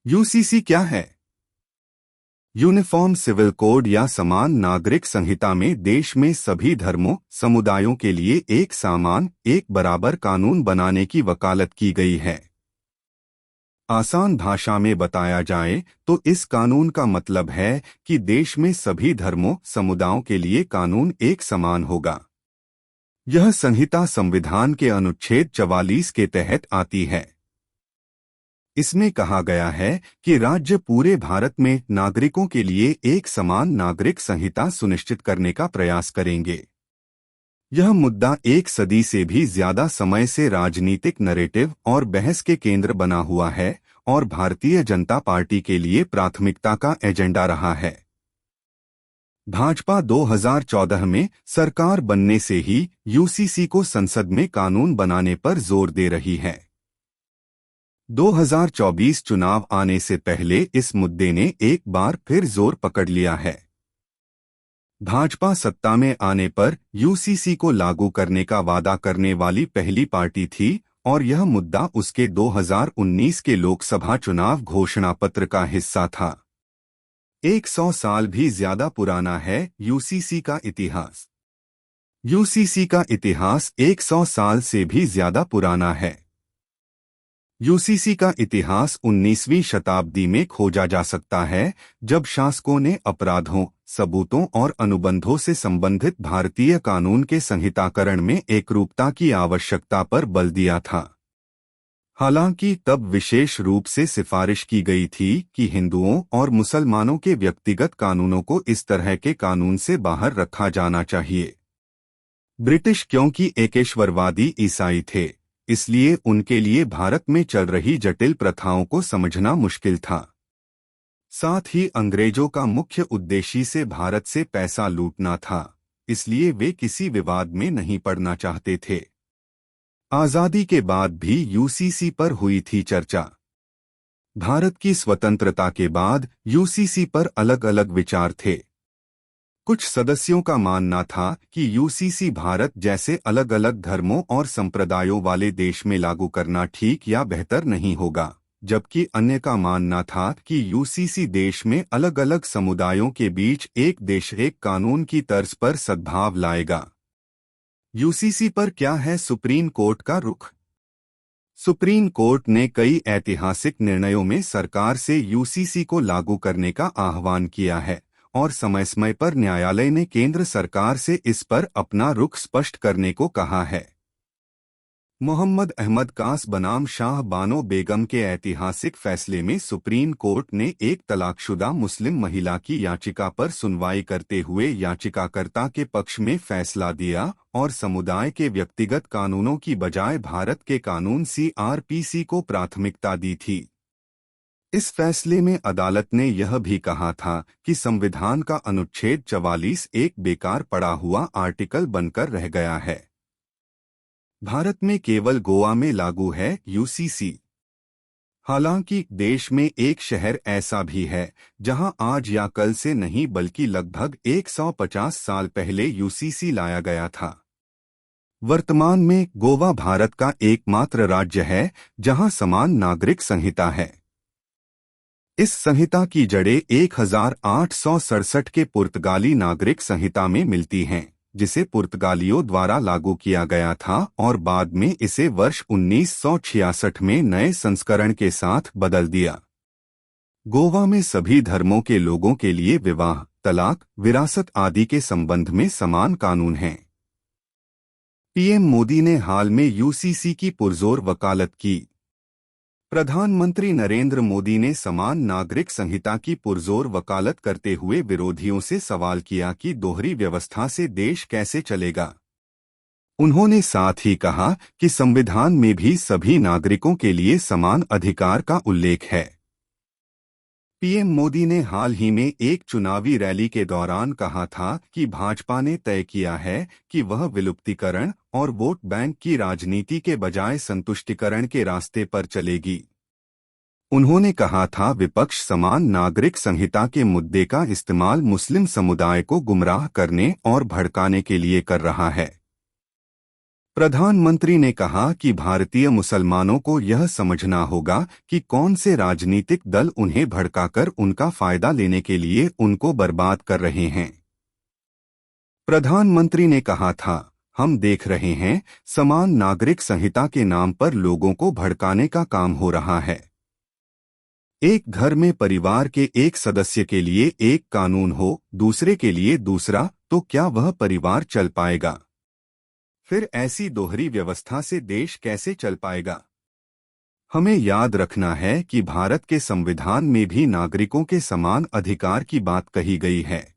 UCC क्या है? Uniform civil code या समान नागरिक संहिता में देश में सभी धर्मों, समुदायों के लिए एक समान, एक बराबर कानून बनाने की वकालत की गई है। आसान भाषा में बताया जाए तो इस कानून का मतलब है कि देश में सभी धर्मों, समुदायों के लिए कानून एक समान होगा। यह संहिता संविधान के अनुच्छेद 44 के तहत आती है। इसमें कहा गया है कि राज्य पूरे भारत में नागरिकों के लिए एक समान नागरिक संहिता सुनिश्चित करने का प्रयास करेंगे। यह मुद्दा एक सदी से भी ज्यादा समय से राजनीतिक नैरेटिव और बहस के केंद्र बना हुआ है और भारतीय जनता पार्टी के लिए प्राथमिकता का एजेंडा रहा है। भाजपा 2014 में सरकार बनने से ही यूसीसी को संसद में कानून बनाने पर जोर दे रही है। 2024 चुनाव आने से पहले इस मुद्दे ने एक बार फिर जोर पकड़ लिया है। भाजपा सत्ता में आने पर यूसीसी को लागू करने का वादा करने वाली पहली पार्टी थी और यह मुद्दा उसके 2019 के लोकसभा चुनाव घोषणा पत्र का हिस्सा था। 100 साल भी ज्यादा पुराना है यूसीसी का इतिहास। यूसीसी का इतिहास 100 साल से भी ज्यादा पुराना है। यूसीसी का इतिहास 19वीं शताब्दी में खोजा जा सकता है, जब शासकों ने अपराधों, सबूतों और अनुबंधों से संबंधित भारतीय कानून के संहिताकरण में एकरूपता की आवश्यकता पर बल दिया था। हालांकि तब विशेष रूप से सिफारिश की गई थी कि हिंदुओं और मुसलमानों के व्यक्तिगत कानूनों को इस तरह के कानून से बाहर रखा जाना चाहिए। ब्रिटिश क्योंकि एकेश्वरवादी ईसाई थे, इसलिए उनके लिए भारत में चल रही जटिल प्रथाओं को समझना मुश्किल था। साथ ही अंग्रेजों का मुख्य उद्देश्य से भारत से पैसा लूटना था, इसलिए वे किसी विवाद में नहीं पड़ना चाहते थे। आजादी के बाद भी यूसीसी पर हुई थी चर्चा। भारत की स्वतंत्रता के बाद यूसीसी पर अलग अलग विचार थे। कुछ सदस्यों का मानना था कि यूसीसी भारत जैसे अलग अलग धर्मों और संप्रदायों वाले देश में लागू करना ठीक या बेहतर नहीं होगा, जबकि अन्य का मानना था कि यूसीसी देश में अलग अलग समुदायों के बीच एक देश एक कानून की तर्ज पर सद्भाव लाएगा। यूसीसी पर क्या है सुप्रीम कोर्ट का रुख? सुप्रीम कोर्ट ने कई ऐतिहासिक निर्णयों में सरकार से यूसीसी को लागू करने का आह्वान किया है और समय समय पर न्यायालय ने केंद्र सरकार से इस पर अपना रुख स्पष्ट करने को कहा है। मोहम्मद अहमद कास बनाम शाह बानो बेगम के ऐतिहासिक फैसले में सुप्रीम कोर्ट ने एक तलाकशुदा मुस्लिम महिला की याचिका पर सुनवाई करते हुए याचिकाकर्ता के पक्ष में फैसला दिया और समुदाय के व्यक्तिगत कानूनों की बजाय भारत के कानून सीआरपीसी को प्राथमिकता दी थी। इस फैसले में अदालत ने यह भी कहा था कि संविधान का अनुच्छेद 44 एक बेकार पड़ा हुआ आर्टिकल बनकर रह गया है। भारत में केवल गोवा में लागू है यूसीसी। हालांकि देश में एक शहर ऐसा भी है जहां आज या कल से नहीं बल्कि लगभग 150 साल पहले यूसीसी लाया गया था। वर्तमान में गोवा भारत का एकमात्र राज्य है जहां समान नागरिक संहिता है। इस संहिता की जड़ें 1867 के पुर्तगाली नागरिक संहिता में मिलती हैं, जिसे पुर्तगालियों द्वारा लागू किया गया था और बाद में इसे वर्ष 1966 में नए संस्करण के साथ बदल दिया। गोवा में सभी धर्मों के लोगों के लिए विवाह, तलाक, विरासत आदि के संबंध में समान कानून हैं। पीएम मोदी ने हाल में यूसीसी की पुरजोर वकालत की। प्रधानमंत्री नरेंद्र मोदी ने समान नागरिक संहिता की पुरजोर वकालत करते हुए विरोधियों से सवाल किया कि दोहरी व्यवस्था से देश कैसे चलेगा। उन्होंने साथ ही कहा कि संविधान में भी सभी नागरिकों के लिए समान अधिकार का उल्लेख है। पीएम मोदी ने हाल ही में एक चुनावी रैली के दौरान कहा था कि भाजपा ने तय किया है कि वह विलुप्तीकरण और वोट बैंक की राजनीति के बजाय संतुष्टिकरण के रास्ते पर चलेगी। उन्होंने कहा था विपक्ष समान नागरिक संहिता के मुद्दे का इस्तेमाल मुस्लिम समुदाय को गुमराह करने और भड़काने के लिए कर रहा है। प्रधानमंत्री ने कहा कि भारतीय मुसलमानों को यह समझना होगा कि कौन से राजनीतिक दल उन्हें भड़काकर उनका फायदा लेने के लिए उनको बर्बाद कर रहे हैं। प्रधानमंत्री ने कहा था, हम देख रहे हैं समान नागरिक संहिता के नाम पर लोगों को भड़काने का काम हो रहा है। एक घर में परिवार के एक सदस्य के लिए एक कानून हो, दूसरे के लिए दूसरा, तो क्या वह परिवार चल पाएगा? फिर ऐसी दोहरी व्यवस्था से देश कैसे चल पाएगा? हमें याद रखना है कि भारत के संविधान में भी नागरिकों के समान अधिकार की बात कही गई है।